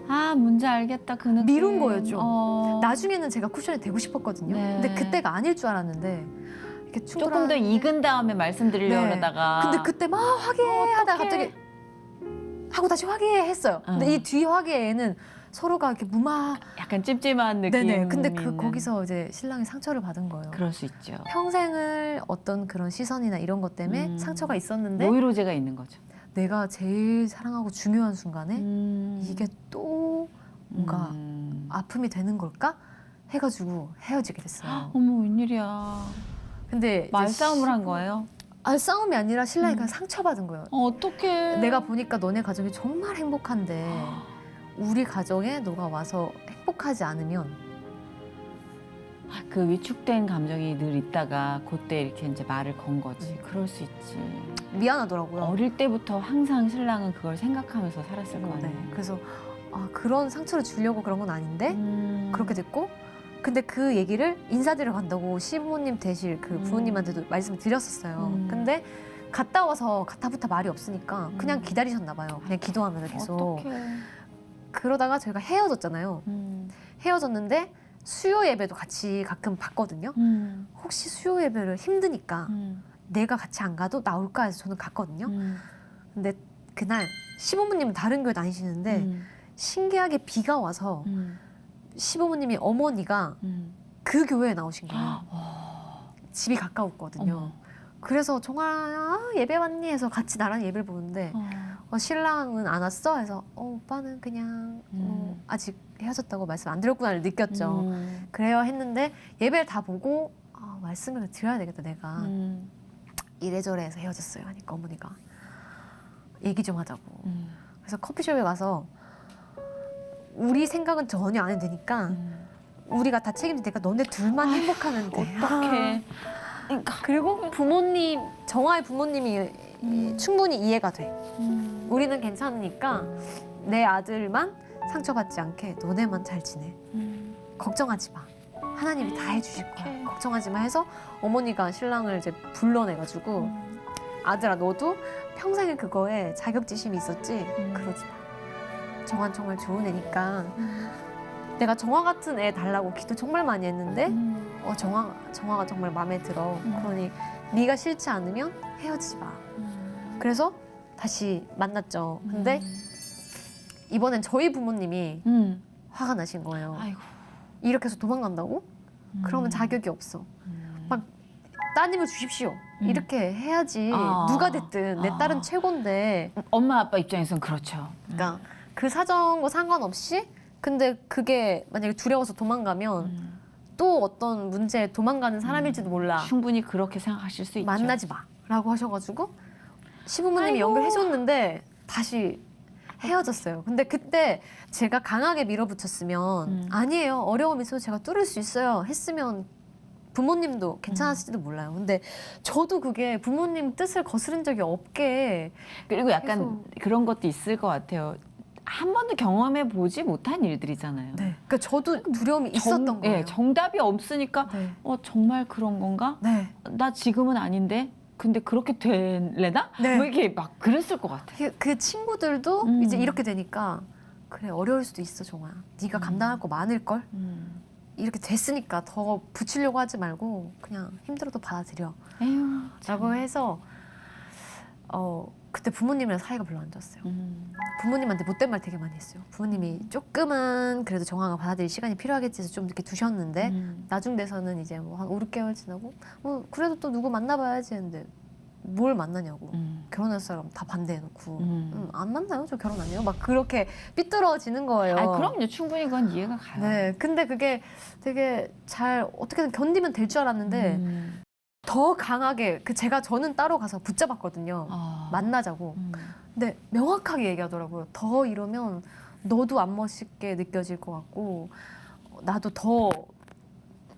아, 뭔지 알겠다. 그 느낌. 미룬 거예요, 좀. 어. 나중에는 제가 쿠션이 되고 싶었거든요. 네. 근데 그때가 아닐 줄 알았는데 이렇게 조금 더 익은 다음에 말씀드리려고 네. 그러다가. 근데 그때 막 화기애애하다가 갑자기 하고 다시 화기애애했어요. 근데 이 뒤 화기애애는 서로가 이렇게 무마. 약간 찜찜한 느낌. 네네. 근데 거기서 이제 신랑이 상처를 받은 거예요. 그럴 수 있죠. 평생을 어떤 그런 시선이나 이런 것 때문에 상처가 있었는데 노이로제가 있는 거죠. 내가 제일 사랑하고 중요한 순간에 음. 이게 또 뭔가 아픔이 되는 걸까 해가지고 헤어지게 됐어요. 어머, 웬일이야. 근데 이제 말싸움을 한 거예요? 싸움이 아니라 신랑이 그냥 상처받은 거예요. 어떡해. 내가 보니까 너네 가정이 정말 행복한데 우리 가정에 너가 와서 행복하지 않으면 그 위축된 감정이 늘 있다가 그때 이렇게 이제 말을 건 거지. 그럴 수 있지. 미안하더라고요. 어릴 때부터 항상 신랑은 그걸 생각하면서 살았을 거 아니에요. 네. 그래서 그런 상처를 주려고 그런 건 아닌데 그렇게 됐고 근데 그 얘기를 인사드리러 간다고 시부모님 대실 그 부모님한테도 말씀을 드렸었어요. 근데 갔다 와서 가타부타 말이 없으니까 그냥 기다리셨나 봐요. 그냥 기도하면서 계속. 어떡해. 그러다가 저희가 헤어졌잖아요. 헤어졌는데 수요 예배도 같이 가끔 봤거든요. 혹시 수요 예배를 힘드니까 내가 같이 안 가도 나올까 해서 저는 갔거든요. 근데 그날 시부모님은 다른 교회 다니시는데 신기하게 비가 와서 시부모님이 어머니가 그 교회에 나오신 거예요. 집이 가까웠거든요. 어머. 그래서 정아 예배 왔니? 해서 같이 나랑 예배를 보는데 신랑은 안 왔어? 해서 오빠는 그냥 아직 헤어졌다고 말씀 안 드렸구나를 느꼈죠. 그래요 했는데 예배를 다 보고 말씀을 드려야 되겠다 내가. 이래저래 해서 헤어졌어요 하니까 어머니가 얘기 좀 하자고. 그래서 커피숍에 가서 우리 생각은 전혀 안 해도 되니까 우리가 다 책임질 테니까 너네 둘만 행복하면 돼. 어떡해. 그리고 부모님, 정아의 부모님이 충분히 이해가 돼. 우리는 괜찮으니까 내 아들만 상처받지 않게 너네만 잘 지내. 걱정하지 마. 하나님이 다 해주실 거야. 걱정하지 마 해서 어머니가 신랑을 이제 불러내가지고 아들아 너도 평생에 그거에 자격지심이 있었지? 그러지 마. 정아는 정말 좋은 애니까 내가 정아 같은 애 달라고 기도 정말 많이 했는데 정아가 정말 마음에 들어. 그러니 네가 싫지 않으면 헤어지지 마. 그래서 다시 만났죠. 근데 이번엔 저희 부모님이 화가 나신 거예요. 아이고. 이렇게 해서 도망간다고? 그러면 자격이 없어. 막 따님을 주십시오. 이렇게 해야지. 누가 됐든 내 딸은 최고인데. 엄마 아빠 입장에선 그렇죠. 그러니까 그 사정과 상관없이 근데 그게 만약에 두려워서 도망가면 또 어떤 문제에 도망가는 사람일지도 몰라. 충분히 그렇게 생각하실 수 있죠. 만나지 마라고 하셔가지고 시부모님이 아이고. 연결해줬는데 다시 헤어졌어요. 근데 그때 제가 강하게 밀어붙였으면 아니에요. 어려움 있어도 제가 뚫을 수 있어요. 했으면 부모님도 괜찮았을지도 몰라요. 근데 저도 그게 부모님 뜻을 거스른 적이 없게 그리고 약간 계속. 그런 것도 있을 것 같아요. 한 번도 경험해 보지 못한 일들이잖아요. 네. 그러니까 저도 두려움이 있었던 거예요. 네, 정답이 없으니까 네. 정말 그런 건가? 네. 나 지금은 아닌데 근데 그렇게 될래나? 네. 뭐 이렇게 막 그랬을 것 같아. 그 친구들도 이제 이렇게 되니까 그래 어려울 수도 있어 정아. 네가 감당할 거 많을 걸. 이렇게 됐으니까 더 붙이려고 하지 말고 그냥 힘들어도 받아들여. 에휴, 라고 해서 그때 부모님이랑 사이가 별로 안 좋았어요. 부모님한테 못된 말 되게 많이 했어요. 부모님이 조금은 그래도 정아가 받아들일 시간이 필요하겠지 해서 좀 이렇게 두셨는데 나중 돼서는 이제 뭐 한 5, 6개월 지나고 그래도 또 누구 만나봐야지 했는데 뭘 만나냐고. 결혼할 사람 다 반대해놓고 안 만나요? 저 결혼 안 해요? 막 그렇게 삐뚤어지는 거예요. 그럼요. 충분히 그건 이해가 가요. 네, 근데 그게 되게 잘 어떻게든 견디면 될 줄 알았는데 더 강하게 저는 따로 가서 붙잡았거든요. 만나자고. 근데 명확하게 얘기하더라고요. 더 이러면 너도 안 멋있게 느껴질 것 같고 나도 더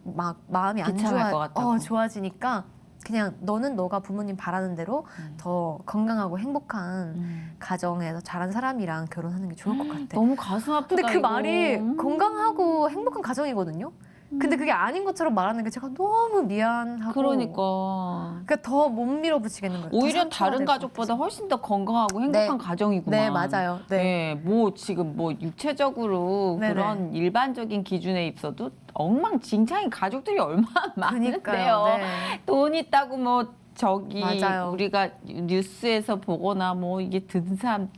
막 마음이 안 비참할 것 같다고. 좋아지니까 그냥 너는 너가 부모님 바라는 대로 더 건강하고 행복한 가정에서 자란 사람이랑 결혼하는 게 좋을 것 같아. 너무 가슴 아프다. 근데 그 이거. 말이 건강하고 행복한 가정이거든요. 근데 그게 아닌 것처럼 말하는 게 제가 너무 미안하고 그러니까. 그러니까 더 못 밀어붙이겠는 거예요. 더 오히려 상처가 다른 될것 가족보다 같아서. 훨씬 더 건강하고 행복한 네. 가정이구만. 네, 맞아요. 네. 네, 뭐 지금 뭐 육체적으로 네네. 그런 일반적인 기준에 있어도 엉망진창인 가족들이 얼마나 많은데요. 그니까요. 네. 돈 있다고 뭐 저기 맞아요. 우리가 뉴스에서 보거나 뭐 이게 든 사람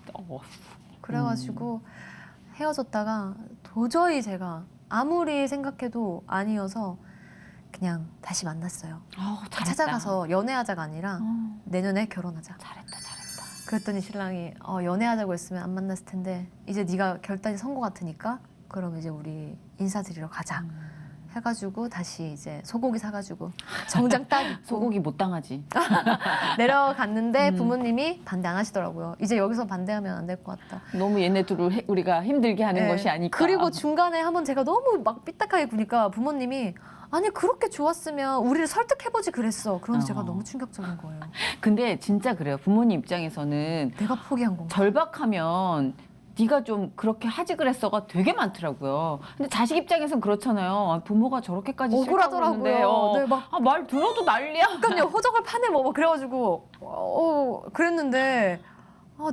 그래가지고 헤어졌다가 도저히 제가 아무리 생각해도 아니어서 그냥 다시 만났어요. 잘했다. 찾아가서 연애하자가 아니라 내년에 결혼하자. 잘했다. 그랬더니 신랑이 연애하자고 했으면 안 만났을 텐데 이제 네가 결단이 선 것 같으니까 그럼 이제 우리 인사드리러 가자. 해가지고 다시 이제 소고기 사가지고 정장 딱 입고 소고기 못 당하지. 내려갔는데 부모님이 반대 안 하시더라고요. 이제 여기서 반대하면 안 될 것 같다. 너무 얘네 둘을 우리가 힘들게 하는 네. 것이 아니까. 그리고 중간에 한번 제가 너무 막 삐딱하게 구니까 부모님이 아니 그렇게 좋았으면 우리를 설득해보지 그랬어. 그런데 제가 너무 충격적인 거예요. 근데 진짜 그래요. 부모님 입장에서는 내가 포기한 건가? 절박하면 네가 좀 그렇게 하지 그랬어가 되게 많더라고요. 근데 자식 입장에선 그렇잖아요. 아, 부모가 저렇게까지 억울하더라고요. 네, 막 말 들어도 난리야. 그러니까요. 호적을 파내 뭐 그래가지고 그랬는데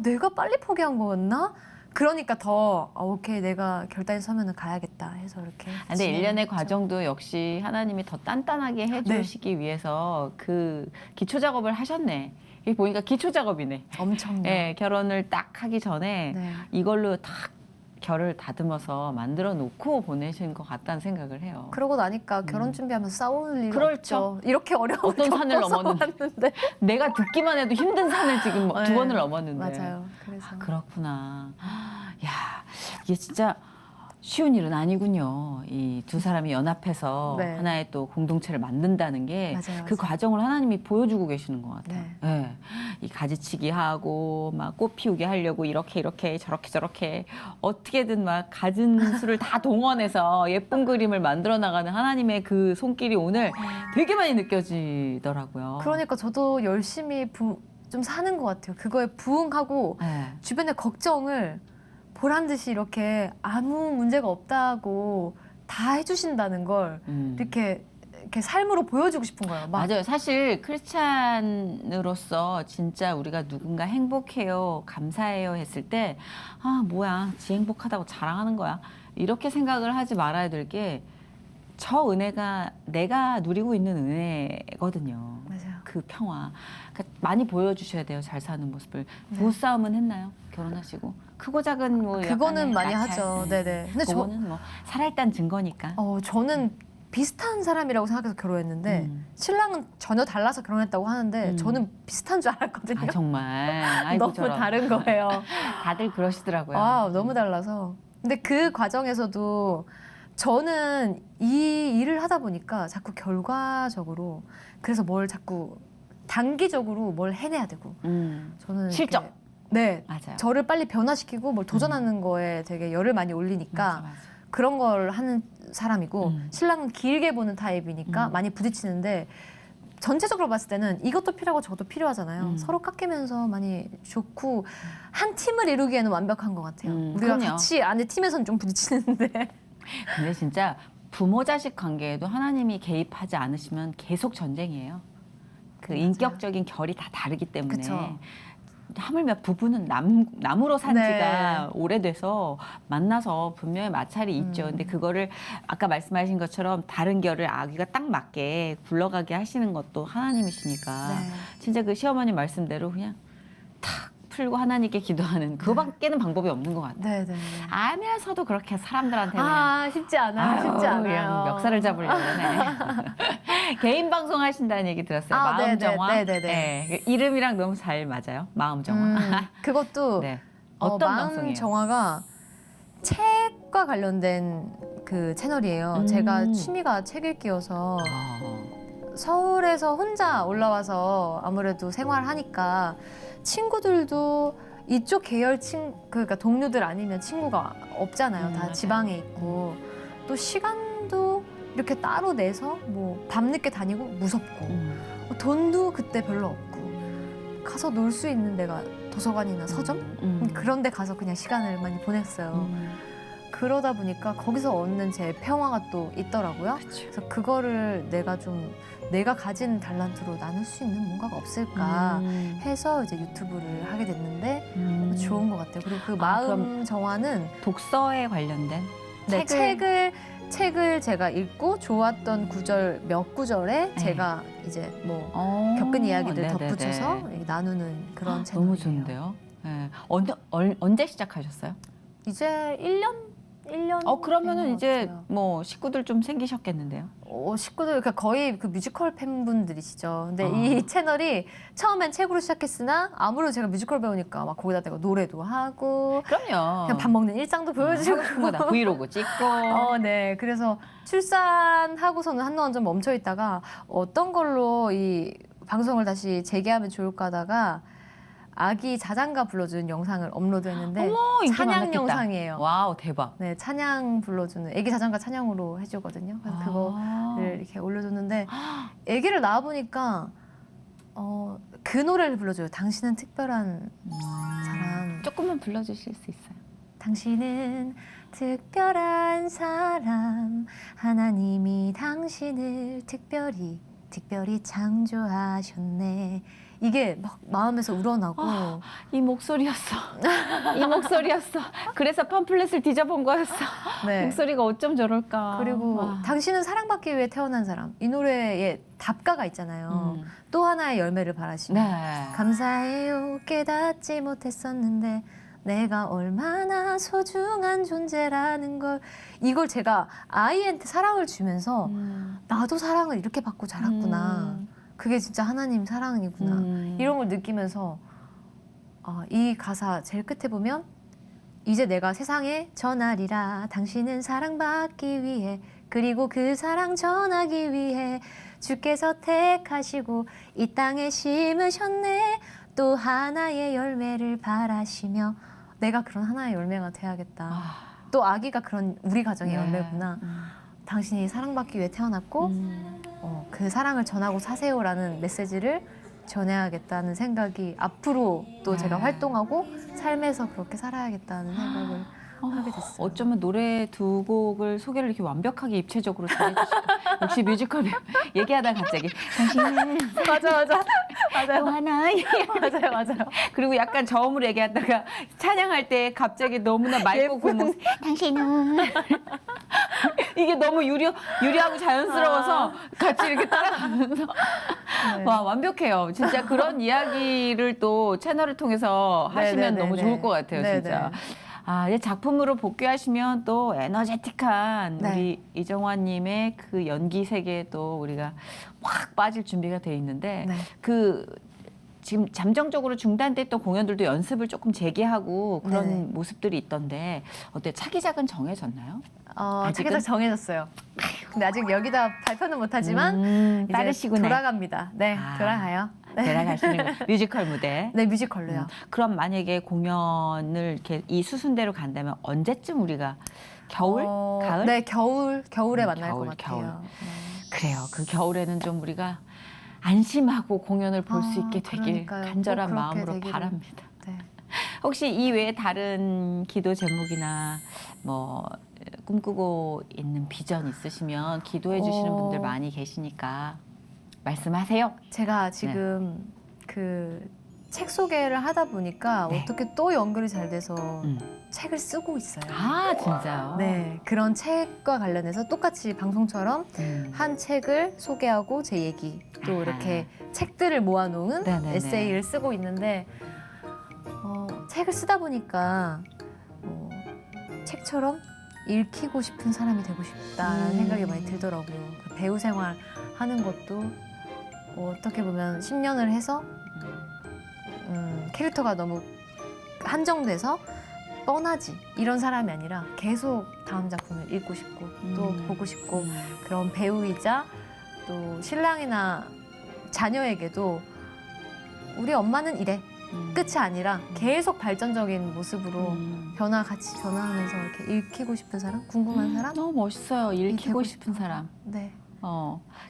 내가 빨리 포기한 거였나? 그러니까 더 오케이 내가 결단이 서면은 가야겠다 해서 이렇게. 근데 일련의 진행했죠. 과정도 역시 하나님이 더 단단하게 해주시기 위해서 그 기초 작업을 하셨네. 이게 보니까 기초 작업이네. 엄청요. 예, 결혼을 딱 하기 전에 네. 이걸로 딱 결을 다듬어서 만들어 놓고 보내신 것 같다는 생각을 해요. 그러고 나니까 결혼 준비하면서 싸울 일이 그렇죠. 없죠. 이렇게 어려운 어떤 산을 넘었는데. 왔는데. 내가 듣기만 해도 힘든 산을 지금 두 네, 번을 넘었는데. 맞아요. 그래서 그렇구나. 야, 이게 진짜 쉬운 일은 아니군요. 이 두 사람이 연합해서 네. 하나의 또 공동체를 만든다는 게 맞아요, 그 맞아요. 과정을 하나님이 보여주고 계시는 것 같아요. 네. 예. 이 가지치기 하고 막 꽃 피우게 하려고 이렇게 저렇게 어떻게든 막 갖은 수를 다 동원해서 예쁜 그림을 만들어 나가는 하나님의 그 손길이 오늘 되게 많이 느껴지더라고요. 그러니까 저도 열심히 좀 사는 것 같아요. 그거에 부응하고 예. 주변의 걱정을 보란 듯이 이렇게 아무 문제가 없다고 다 해주신다는 걸 이렇게 삶으로 보여주고 싶은 거예요. 막 맞아요. 사실 크리스찬으로서 진짜 우리가 누군가 행복해요, 감사해요 했을 때 뭐야, 지 행복하다고 자랑하는 거야. 이렇게 생각을 하지 말아야 될 게 저 은혜가 내가 누리고 있는 은혜거든요. 맞아요. 그 평화. 그러니까 많이 보여주셔야 돼요. 잘 사는 모습을. 네. 부부싸움은 했나요? 결혼하시고? 크고 작은 뭐 그거는 약간의 많이 나찰. 하죠. 네네. 근데 그거는 뭐 살아있다는 증거니까. 저는 비슷한 사람이라고 생각해서 결혼했는데 신랑은 전혀 달라서 결혼했다고 하는데 저는 비슷한 줄 알았거든요. 아 정말. 아이고, 너무 저런. 다른 거예요. 다들 그러시더라고요. 너무 달라서. 근데 그 과정에서도 저는 이 일을 하다 보니까 자꾸 결과적으로 그래서 뭘 자꾸 단기적으로 뭘 해내야 되고 저는 실적. 이렇게, 네. 맞아요. 저를 빨리 변화시키고 뭘 도전하는 거에 되게 열을 많이 올리니까 맞아. 그런 걸 하는 사람이고 신랑은 길게 보는 타입이니까 많이 부딪히는데 전체적으로 봤을 때는 이것도 필요하고 저것도 필요하잖아요. 서로 깎이면서 많이 좋고 한 팀을 이루기에는 완벽한 것 같아요. 우리가 그럼요. 같이 안에 팀에서는 좀 부딪히는데 근데 진짜 부모 자식 관계에도 하나님이 개입하지 않으시면 계속 전쟁이에요. 그 맞아요. 인격적인 결이 다 다르기 때문에. 그쵸. 하물며 부부는 나무로 산 지가 네. 오래돼서 만나서 분명히 마찰이 있죠. 근데 그거를 아까 말씀하신 것처럼 다른 결을 아기가 딱 맞게 굴러가게 하시는 것도 하나님이시니까 네. 진짜 그 시어머니 말씀대로 그냥 탁 풀고 하나님께 기도하는 그거밖에는 방법이 없는 것 같아요. 네네. 알면서도 그렇게 사람들한테 그냥 쉽지 않아요. 쉽지 아유, 않아요. 그냥 멱살을 잡으려고 하네. 개인 방송 하신다는 얘기 들었어요. 마음정화. 네네네. 네, 이름이랑 너무 잘 맞아요. 마음정화. 그것도 네. 어떤 마음 방송이에요? 정화가 책과 관련된 그 채널이에요. 제가 취미가 책 읽기여서 서울에서 혼자 올라와서 아무래도 생활하니까 친구들도 이쪽 계열 그러니까 동료들 아니면 친구가 없잖아요. 다 맞아요. 지방에 있고 또 시간도 이렇게 따로 내서 뭐 밤늦게 다니고 무섭고 돈도 그때 별로 없고 가서 놀 수 있는 데가 도서관이나 서점 그런 데 가서 그냥 시간을 많이 보냈어요. 그러다 보니까 거기서 얻는 제 평화가 또 있더라고요. 그렇죠. 그래서 그거를 내가 가진 달란트로 나눌 수 있는 뭔가가 없을까 해서 이제 유튜브를 하게 됐는데 좋은 것 같아요. 그리고 그 마음 그럼 정화는 독서에 관련된 네, 책을 제가 읽고 좋았던 구절 몇 구절에 네. 제가 이제 뭐 겪은 이야기들 네네네. 덧붙여서 나누는 그런 채널이에요. 너무 좋은데요. 네. 언제 시작하셨어요? 이제 1년 그러면은 된것 이제 같아요. 뭐 식구들 좀 생기셨겠는데요. 식구들 그러니까 거의 그 뮤지컬 팬분들이시죠. 근데 아. 이 채널이 처음엔 책으로 시작했으나 아무래도 제가 뮤지컬 배우니까 막 거기다 내가 노래도 하고 그럼요. 그냥 밥 먹는 일상도 보여주고 하고 싶은 거다. 브이로그 찍고. 네. 그래서 출산하고서는 한동안 좀 멈춰 있다가 어떤 걸로 이 방송을 다시 재개하면 좋을까 하다가 아기 자장가 불러주는 영상을 업로드했는데 어머, 인기 찬양 많았겠다. 영상이에요. 와우, 대박. 네, 찬양 불러주는 아기 자장가 찬양으로 해주거든요. 그래서 그거를 이렇게 올려줬는데 아기를 낳아 보니까 그 노래를 불러줘요. 당신은 특별한 사람. 조금만 불러주실 수 있어요? 당신은 특별한 사람. 하나님이 당신을 특별히 창조하셨네. 이게 막 마음에서 우러나고 이 목소리였어. 이 목소리였어. 그래서 팜플렛을 뒤져본 거였어. 네. 목소리가 어쩜 저럴까. 그리고 와. 당신은 사랑받기 위해 태어난 사람. 이 노래에 답가가 있잖아요. 또 하나의 열매를 바라시며 네. 감사해요. 깨닫지 못했었는데 내가 얼마나 소중한 존재라는 걸. 이걸 제가 아이한테 사랑을 주면서 나도 사랑을 이렇게 받고 자랐구나. 그게 진짜 하나님 사랑이구나. 이런 걸 느끼면서 이 가사 제일 끝에 보면 이제 내가 세상에 전하리라. 당신은 사랑받기 위해 그리고 그 사랑 전하기 위해 주께서 택하시고 이 땅에 심으셨네. 또 하나의 열매를 바라시며 내가 그런 하나의 열매가 돼야겠다. 또 아기가 그런 우리 가정의 열매구나. 당신이 사랑받기 위해 태어났고 그 사랑을 전하고 사세요라는 메시지를 전해야겠다는 생각이 앞으로 또 제가 활동하고 삶에서 그렇게 살아야겠다는 생각을 하게 됐어요. 어쩌면 노래 두 곡을 소개를 이렇게 완벽하게 입체적으로 잘해주시고 역시 뮤지컬 배우. 얘기하다 갑자기 당신은 맞아. 또 맞아요. 하나 맞아요. 그리고 약간 저음으로 얘기하다가 찬양할 때 갑자기 너무나 맑고 고운 당신은 이게 너무 유리하고 자연스러워서 같이 이렇게 따라가면서 네. 와 완벽해요. 진짜 그런 이야기를 또 채널을 통해서 하시면 너무 좋을 것 같아요. 진짜. 이제 작품으로 복귀하시면 또 에너제틱한 네. 우리 이정화님의 그 연기 세계에 또 우리가 확 빠질 준비가 돼 있는데 네. 그 지금 잠정적으로 중단됐던 공연들도 연습을 조금 재개하고 그런 네네. 모습들이 있던데 어때 차기작은 정해졌나요? 아직은? 차기작 정해졌어요. 근데 아직 여기다 발표는 못하지만 이제 빠르시구나. 돌아갑니다. 네, 돌아가요. 네. 돌아가시는 거. 뮤지컬 무대. 네, 뮤지컬로요. 그럼 만약에 공연을 이렇게 이 수순대로 간다면 언제쯤 우리가 겨울, 가을? 네, 겨울에 만날 겨울, 것 같아요. 네. 그래요. 그 겨울에는 좀 우리가 안심하고 공연을 볼 수 있게 되길 그러니까요. 간절한 꼭 그렇게 마음으로 되기를. 바랍니다. 네. 혹시 이 외에 다른 기도 제목이나 뭐 꿈꾸고 있는 비전 있으시면 기도해 주시는 분들 많이 계시니까 말씀하세요. 제가 지금 그 책 소개를 하다 보니까 네. 어떻게 또 연결이 잘 돼서 책을 쓰고 있어요. 진짜요? 네, 그런 책과 관련해서 똑같이 방송처럼 한 책을 소개하고 제 얘기 또 아하. 이렇게 책들을 모아놓은 네네네. 에세이를 쓰고 있는데 책을 쓰다 보니까 책처럼 읽히고 싶은 사람이 되고 싶다는 생각이 많이 들더라고요. 그 배우 생활 하는 것도 어떻게 보면 10년을 해서 캐릭터가 너무 한정돼서 뻔하지 이런 사람이 아니라 계속 다음 작품을 읽고 싶고 또 보고 싶고 그런 배우이자 또 신랑이나 자녀에게도 우리 엄마는 이래 끝이 아니라 계속 발전적인 모습으로 같이 변화하면서 이렇게 읽히고 싶은 사람, 궁금한 사람? 너무 멋있어요. 읽히고 되고 싶은 사람. 네,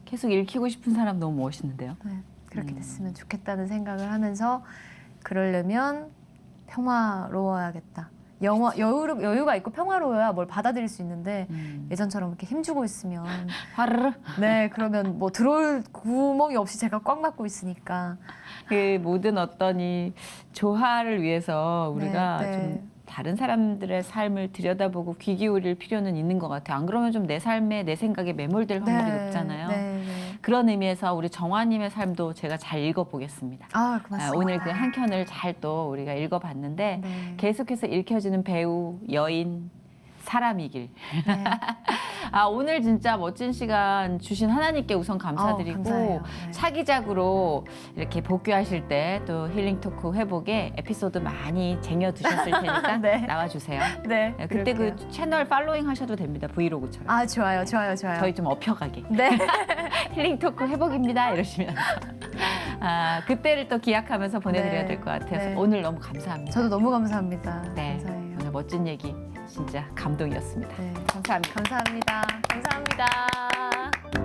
계속 읽히고 싶은 사람 너무 멋있는데요. 네, 그렇게 됐으면 좋겠다는 생각을 하면서 그러려면 평화로워야겠다. 여유가 있고 평화로워야 뭘 받아들일 수 있는데 예전처럼 이렇게 힘주고 있으면 화르르. 네 그러면 뭐 들어올 구멍이 없이 제가 꽉 막고 있으니까 그 모든 어떤 이 조화를 위해서 우리가 네, 네. 좀 다른 사람들의 삶을 들여다보고 귀 기울일 필요는 있는 것 같아요. 안 그러면 좀 내 삶에 내 생각에 매몰될 확률이 높잖아요. 네, 네. 그런 의미에서 우리 정화님의 삶도 제가 잘 읽어보겠습니다. 아 고맙습니다. 오늘 그 한 켠을 잘 또 우리가 읽어봤는데 네. 계속해서 읽혀지는 배우, 여인, 사람이길. 네. 오늘 진짜 멋진 시간 주신 하나님께 우선 감사드리고 감사해요. 네. 차기작으로 이렇게 복귀하실 때 또 힐링 토크 회복에 에피소드 많이 쟁여두셨을 테니까 네. 나와주세요. 네. 그때 그럴게요. 그 채널 팔로잉 하셔도 됩니다. 브이로그처럼. 아 좋아요. 저희 좀 업혀가게. 네. 힐링 토크 회복입니다. 이러시면서. 그때를 또 기약하면서 보내드려야 네. 될 것 같아서 네. 오늘 너무 감사합니다. 저도 너무 감사합니다. 네. 감사해요. 오늘 멋진 얘기 진짜 감동이었습니다. 네. 감사합니다. 감사합니다. 감사합니다.